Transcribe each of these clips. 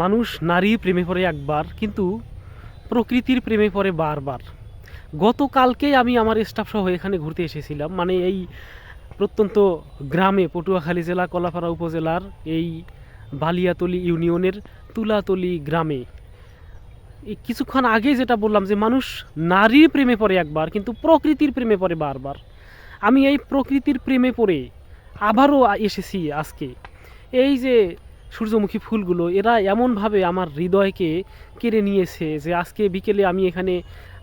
মানুষ নারীর প্রেমে পড়ে একবার, কিন্তু প্রকৃতির প্রেমে পড়ে বারবার। গতকালকেই আমি আমার স্টাফ সহ এখানে ঘুরতে এসেছিলাম, মানে এই প্রত্যন্ত গ্রামে, পটুয়াখালী জেলা কলাপাড়া উপজেলার এই বালিয়াতলী ইউনিয়নের তুলাতলী গ্রামে। এই কিছুক্ষণ আগে যেটা বললাম যে মানুষ নারীর প্রেমে পড়ে একবার, কিন্তু প্রকৃতির প্রেমে পড়ে বারবার। আমি এই প্রকৃতির প্রেমে পড়ে আবারও এসেছি আজকে। এই যে সূর্যমুখী ফুলগুলো, এরা এমনভাবে আমার হৃদয়কে কেড়ে নিয়েছে যে আজকে বিকেলে আমি এখানে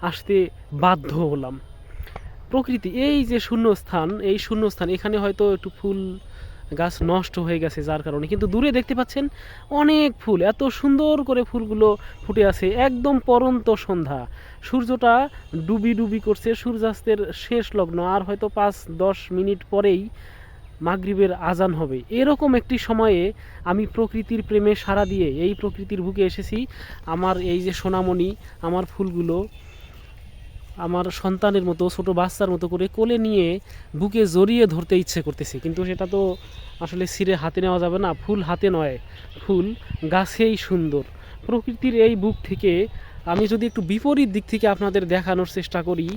আসতে বাধ্য হলাম। প্রকৃতি, এই যে শূন্যস্থান, এই শূন্যস্থান এখানে হয়তো একটু ফুল গাছ নষ্ট হয়ে গেছে যার কারণে, কিন্তু দূরে দেখতে পাচ্ছেন অনেক ফুল, এত সুন্দর করে ফুলগুলো ফুটে আছে। একদম পরন্ত সন্ধ্যা, সূর্যটা ডুবি ডুবি করছে, সূর্যাস্তের শেষ লগ্ন, আর হয়তো 5-10 মিনিট পরেই মাগরিবের আজান হবে। এরকম একটি সময়ে আমি প্রকৃতির প্রেমে সাড়া দিয়ে এই প্রকৃতির বুকে এসেছি। আমার এই যে সোনামণি, আমার ফুলগুলো আমার সন্তানের মতো, ছোট বাচ্চার মতো করে কোলে নিয়ে বুকে জড়িয়ে ধরতে ইচ্ছে করতেছে, কিন্তু সেটা তো আসলে ছিঁড়ে হাতে নেওয়া যাবে না। ফুল হাতে নয়, ফুল গাছেই সুন্দর। প্রকৃতির এই বুক থেকে আমি যদি একটু বিপরীত দিক থেকে আপনাদের দেখানোর চেষ্টা করি,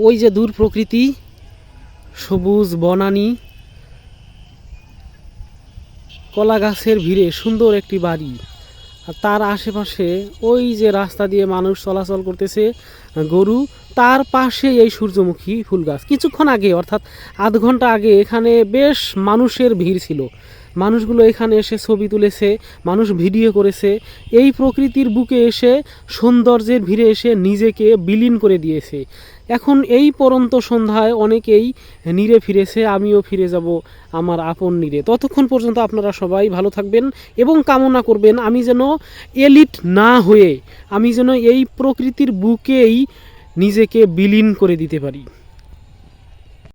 ওই যে দূর প্রকৃতি, সবুজ বনানী, কলা গাছের ভিড়ে সুন্দর একটি বাড়ি, আর তার আশেপাশে ওই যে রাস্তা দিয়ে মানুষ চলাচল করতেছে, গরু, তার পাশে এই সূর্যমুখী ফুল গাছ। কিছুক্ষণ আগে, অর্থাৎ আধ ঘন্টা আগে এখানে বেশ মানুষের ভিড় ছিল। মানুষগুলো এখানে এসে ছবি তুলেছে, মানুষ ভিডিও করেছে। এই প্রকৃতির বুকে এসে, সৌন্দর্যের ভিড়ে এসে নিজেকে বিলীন করে দিয়েছে। এখন এই পরন্ত সন্ধ্যায় অনেকেই নীড়ে ফিরেছে, আমিও ফিরে যাব আমার আপন নীড়ে। ততক্ষণ পর্যন্ত আপনারা সবাই ভালো থাকবেন এবং কামনা করবেন আমি যেন এলিট না হয়ে, আমি যেন এই প্রকৃতির বুকেই নিজেকে বিলীন করে দিতে পারি।